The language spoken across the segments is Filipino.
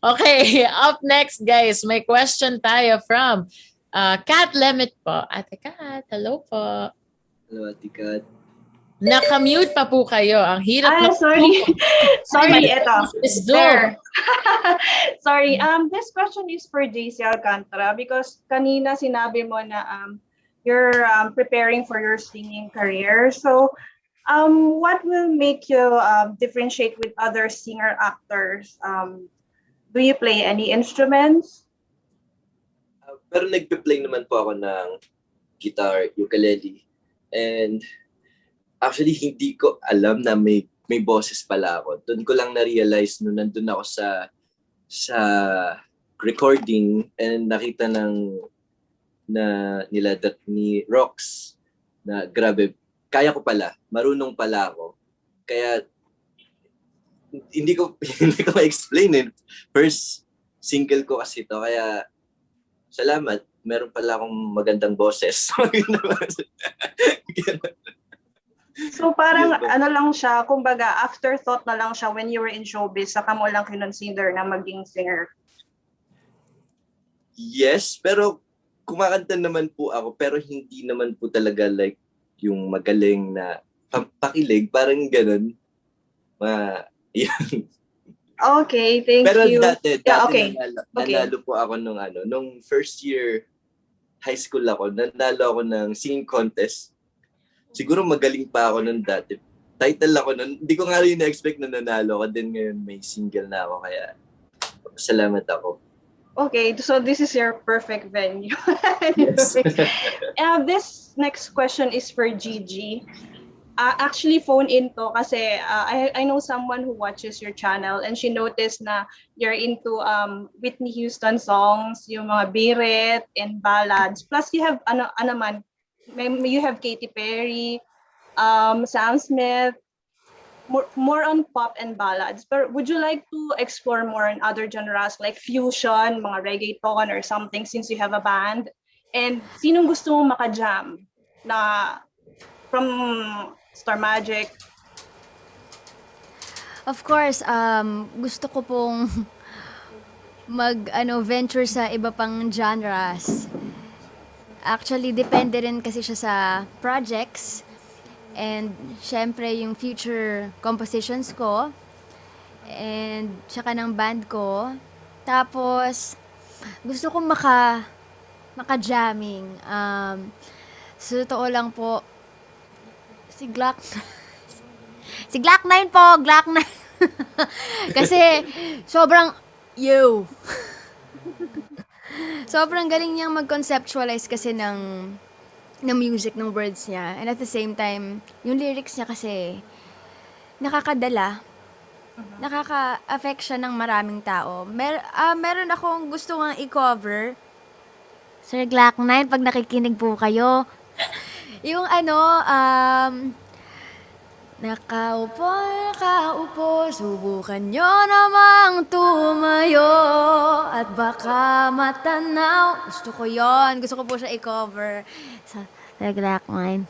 Okay, up next guys, may question tayo from Kat Lemit po. Ate Kat, hello po. Hello, Ate Kat. Naka-mute pa po kayo. Ang hirap na sorry. Sorry, eto. There. Sorry, this question is for JC Alcantara because kanina sinabi mo na you're preparing for your singing career. So, what will make you differentiate with other singer-actors? Do you play any instruments? Pero nagpe-play naman po ako ng guitar, ukulele. And actually, hindi ko alam na may boses pala ako. Doon ko lang na-realize nung nandun ako sa recording and nakita ni Rox na grabe, kaya ko pala, marunong pala ako. Kaya hindi ko ma-explain eh. First single ko kasi ito, kaya salamat, meron pala akong magandang boses. So parang ano lang siya, kumbaga afterthought na lang siya when you were in showbiz, saka mo lang kinonsider na maging singer. Yes, pero kumakanta naman po ako, pero hindi naman po talaga like yung magaling na pakilig, parang ganun. Yan. Okay, thank pero you. Dati okay. nanalo po ako nung first year high school ako, nanalo ako ng singing contest. Siguro magaling pa ako nun dati. Title ako nun. Hindi ko nga rin na-expect na nanalo ako. Then ngayon may single na ako. Kaya salamat ako. Okay, so this is your perfect venue. Yes. This next question is for Gigi. Actually, phone in to kasi I know someone who watches your channel and she noticed na you're into Whitney Houston songs, yung mga birit and ballads. Plus you have you have Katy Perry, Sam Smith, more on pop and ballads. But would you like to explore more in other genres like fusion, mga reggaeton or something since you have a band? And sinong gusto mong makajam na from Star Magic? Of course, gusto ko pong venture sa iba pang genres. Actually, depende rin kasi siya sa projects and syempre yung future compositions ko and tsaka ng band ko. Tapos, gusto kong maka-jamming. Sa totoo lang po, si Glock 9 po, Glock 9. Kasi sobrang sobrang galing niyang mag-conceptualize kasi ng music, ng words niya. And at the same time, yung lyrics niya kasi nakakadala. Nakaka-affect siya ng maraming tao. Meron akong gusto nga i-cover. Sir Glock 9, pag nakikinig po kayo, yung nakaupo, subukan nyo namang tumayo at baka matanaw. Gusto ko yon. Gusto ko po siya i-cover. Sir Glock 9.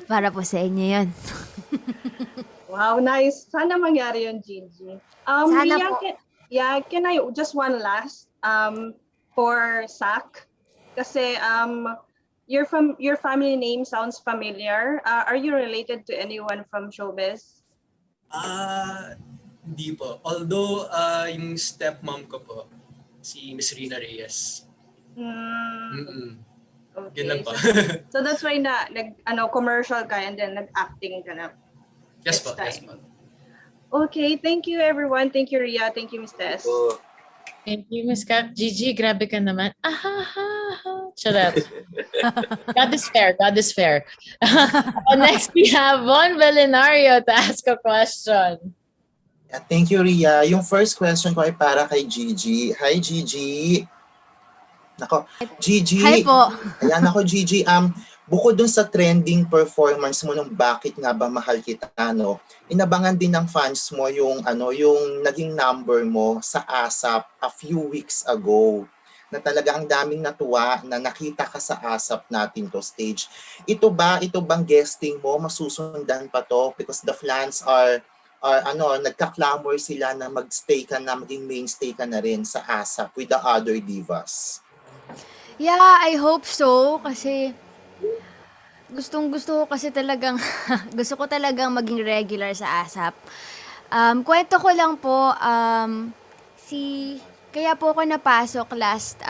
Para po sa inyo yon. Wow, nice. Sana mangyari yun, Gigi. Sana Ria, po. can I just one last for Sak? Kasi your family name sounds familiar. Are you related to anyone from showbiz? Hindi po. Although, yung stepmom ko po, si Miss Rina Reyes. Okay. Yun lang po. So that's why commercial ka and then nag-acting ka na. Yes po, yes po. Okay, thank you everyone. Thank you, Ria. Thank you, Miss Tess. Thank you, Miss Kat. Gigi, grabe ka naman. Charot. God is fair. God is fair. Next, we have Von Belinario to ask a question. Thank you, Ria. Yung first question ko ay para kay Gigi. Hi, Gigi. Nako, Gigi. Hi po. Ayan ako, Gigi. Bukod dun sa trending performance mo nung Bakit Nga Ba Mahal Kita, no? Inabangan din ng fans mo yung naging number mo sa ASAP a few weeks ago. Na talaga ang daming natuwa na nakita ka sa ASAP natin to stage. Ito bang guesting mo? Masusundan pa to? Because the fans are nagka-clamor sila na magstay ka na, maging mainstay ka na rin sa ASAP with the other divas? Yeah, I hope so kasi gustong-gusto ko kasi talagang gusto ko talagang maging regular sa ASAP. Kwento ko lang po, kaya po ako napasok last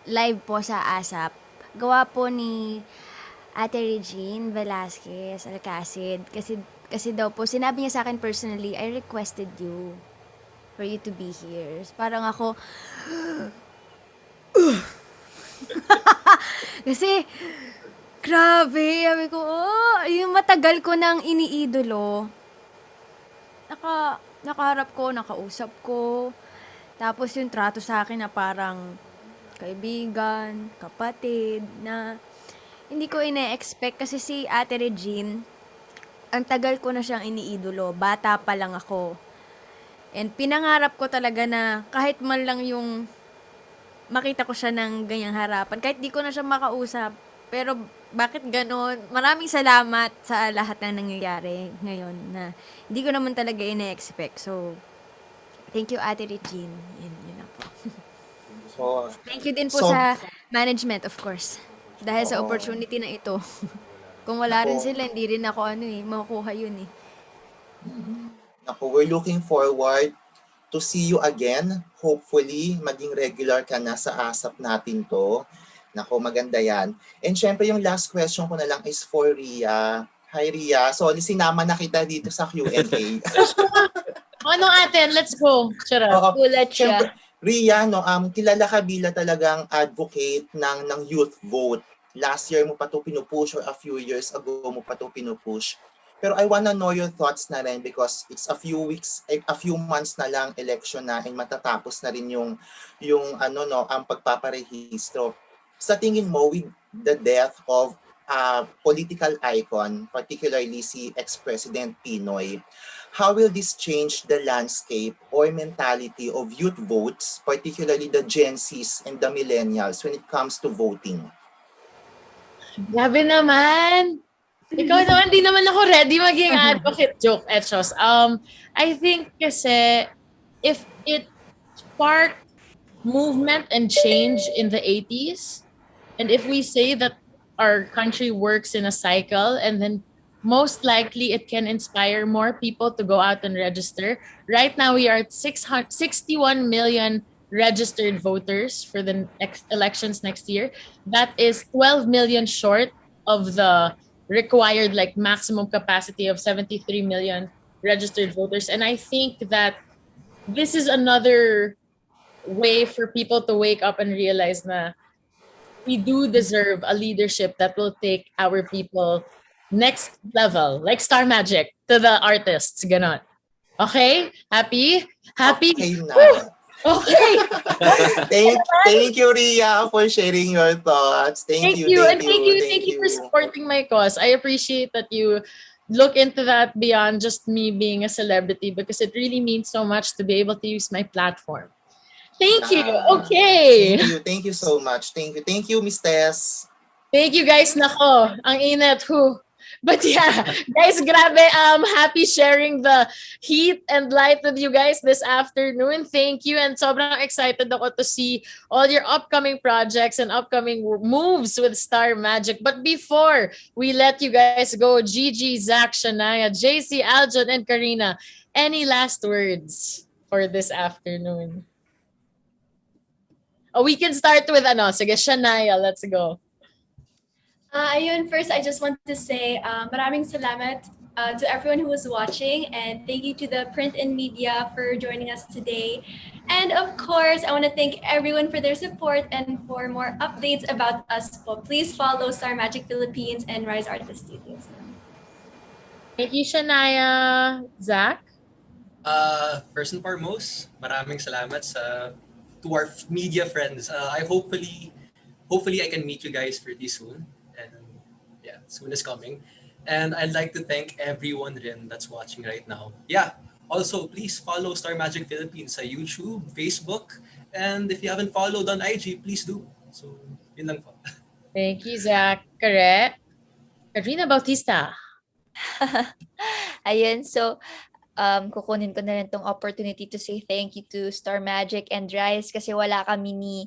live po sa ASAP. Gawa po ni Ate Regine Velasquez Alcacid. Kasi daw po, sinabi niya sa akin personally, I requested you for you to be here. Parang ako, kasi, grabe, sabi ko, yung matagal ko nang iniidolo. Nakaharap ko, nakausap ko. Tapos yung trato sa akin na parang kaibigan, kapatid, na hindi ko ine-expect kasi si Ate Regine, ang tagal ko na siyang iniidolo. Bata pa lang ako. And pinangarap ko talaga na kahit man lang yung makita ko siya ng ganyang harapan. Kahit di ko na siya makausap. Pero bakit ganon? Maraming salamat sa lahat ng nangyayari ngayon na hindi ko naman talaga ine-expect. So, thank you, Ate Regine. Yun na po. So, Thank you din po So- sa management, of course. Dahil sa Oo. opportunity na ito. Kung wala rin Ako- sila, hindi rin ako makukuha yun eh. we're looking forward to see you again. Hopefully, maging regular ka na sa ASAP natin to. Nako, maganda yan. And syempre, yung last question ko na lang is for Ria. Hi, Ria. So, sinama na kita dito sa Q&A. Ano atin? Let's go. Charot. Oo. Gulat siya. Syempre, Ria, kilala ka bilang talagang advocate ng youth vote. Last year mo pa to pinupush or a few years ago mo pa to pinupush. Pero I wanna know your thoughts na rin because it's a few months na lang election na and matatapos na rin yung ang pagpaparehistro. Sa tingin mo, with the death of political icon, particularly si ex-President Pinoy, how will this change the landscape or mentality of youth votes, particularly the Gen Zs and the millennials when it comes to voting? Grabe naman. Ikaw naman, di naman ako ready maging advocate. Joke, etchos. I think kasi if it sparked movement and change in the 80s, and if we say that our country works in a cycle, and then most likely it can inspire more people to go out and register. Right now, we are at 61 million registered voters for the elections next year. That is 12 million short of the required maximum capacity of 73 million registered voters. And I think that this is another way for people to wake up and realize na we do deserve a leadership that will take our people next level, like Star Magic to the artists, ganon. Okay? Happy? Okay na. Okay. Thank you, Ria, for sharing your thoughts. Thank you. And thank you for supporting my cause. I appreciate that you look into that beyond just me being a celebrity because it really means so much to be able to use my platform. Thank you. Okay. Thank you so much. Thank you, Miss Tess. Thank you guys. Nako, ang init. Whew. But yeah, guys, grabe. Happy sharing the heat and light with you guys this afternoon. Thank you. And sobrang excited ako to see all your upcoming projects and upcoming moves with Star Magic. But before we let you guys go, Gigi, Zach, Shania, JC, Aljon, and Karina, any last words for this afternoon? Oh, we can start with sige, Shania, let's go. Ayun, first, I just want to say maraming salamat to everyone who was watching, and thank you to the print and media for joining us today. And of course, I want to thank everyone for their support, and for more updates about us, please follow Star Magic Philippines and Rise Artist Studios. Thank you, Shania. Zach? First and foremost, maraming salamat to our media friends. Hopefully I can meet you guys pretty soon. And yeah, soon is coming. And I'd like to thank everyone rin that's watching right now. Yeah, also please follow Star Magic Philippines sa YouTube, Facebook, and if you haven't followed on IG, please do. So, yun lang po. Thank you, Zach. Correct. Karina Bautista. Ayun, so kukunin ko na rin tong opportunity to say thank you to Star Magic and Rice kasi wala kami ni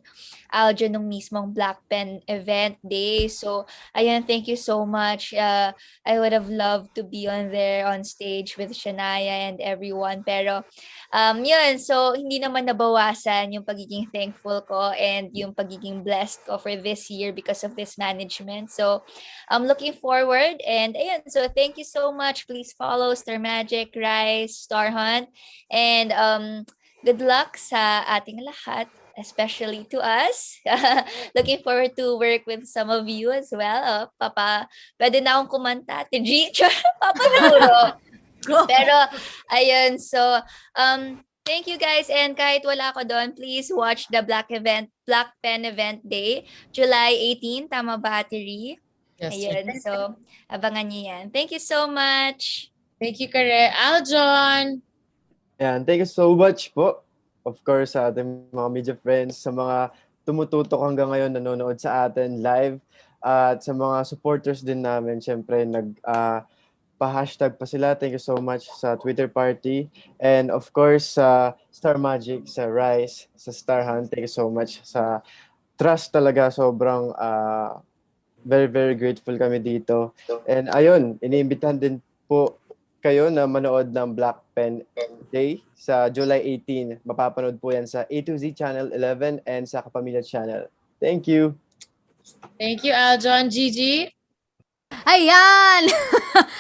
Aljo nung mismong Black Pen event day. So, ayun, thank you so much. I would have loved to be on there on stage with Shania and everyone. Pero, yun, so hindi naman nabawasan yung pagiging thankful ko and yung pagiging blessed ko for this year because of this management. So, I'm looking forward. And ayun, so thank you so much. Please follow Star Magic, Rise, Star Hunt. And good luck sa ating lahat, especially to us. Looking forward to work with some of you as well. Pwede na akong kumanta. Tiji, Papa siguro. Pero, ayun, so, thank you guys. And kahit wala ko doon, please watch the Black Pen event day, July 18, tama ba, Tiri? Yes. Ayun, so, abangan niyo yan. Thank you so much. Thank you, Kare. Aljon! Yan, thank you so much po. Of course, sa ating mga media friends, sa mga tumututok hanggang ngayon, nanonood sa atin live, at sa mga supporters din namin, syempre, pa-hashtag pa sila. Thank you so much sa Twitter party. And of course, sa Star Magic, sa Rise, sa Star Hunt, thank you so much sa trust talaga. Sobrang very, very grateful kami dito. And ayun, iniimbitahan din po kayo na manood ng Black Pen Day sa July 18. Mapapanood po yan sa A to Z Channel 11 and sa Kapamilya Channel. Thank you. Thank you, Aljon. Gigi? Ayan!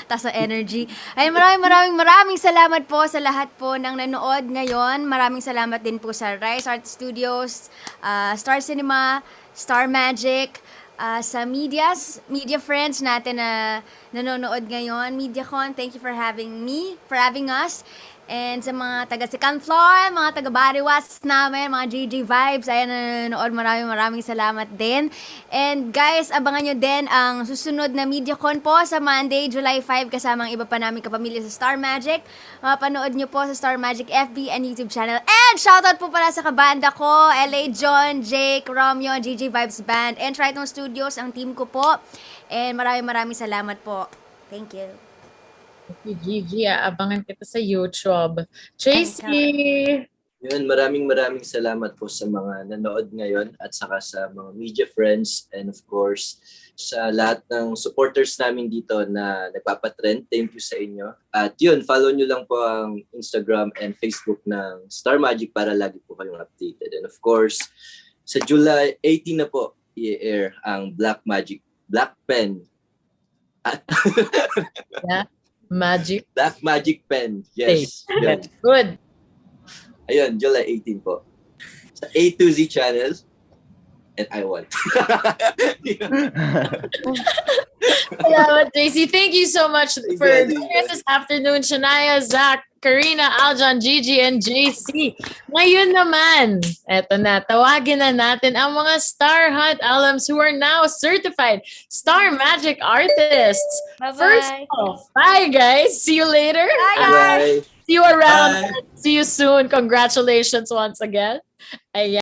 Taas na energy. Ay, maraming salamat po sa lahat po ng nanood ngayon. Maraming salamat din po sa Rise Art Studios, Star Cinema, Star Magic, sa media friends natin na nanonood ngayon. MediaCon, thank you for having us. And sa mga taga Second Floor, mga taga Bariwas namin, mga GG Vibes, ayan na nanonood, maraming salamat din. And guys, abangan nyo din ang susunod na MediaCon po sa Monday, July 5, kasamang iba pa namin kapamilya sa Star Magic. Mapanood nyo po sa Star Magic FB and YouTube channel. And shoutout po pala sa kabanda ko, LA John, Jake, Romeo, GG Vibes Band, and Triton Studios, ang team ko po. And maraming salamat po. Thank you. Thank you, Gigi. Abangan kita sa YouTube. Tracy! Yun, maraming salamat po sa mga nanood ngayon at saka sa mga media friends and of course sa lahat ng supporters namin dito na nagpapatrend. Thank you sa inyo. At yun, follow nyo lang po ang Instagram and Facebook ng Star Magic para lagi po kayong updated. And of course, sa July 18 na po i-air ang Black Pen. Yeah. Black Magic Pen. Yes. Yun. Good. Ayun, July 18 po. Sa A to Z channel. And I want. Salamat, Tracy. Thank you so much for joining us this afternoon. Shania, Zach, Karina, Aljon, Gigi, and JC. Ngayon naman, eto na, tawagin na natin ang mga Star Hunt alums who are now certified Star Magic artists. Bye-bye. First off, bye guys. See you later. Bye. See you around. Bye. See you soon. Congratulations once again. Ayan.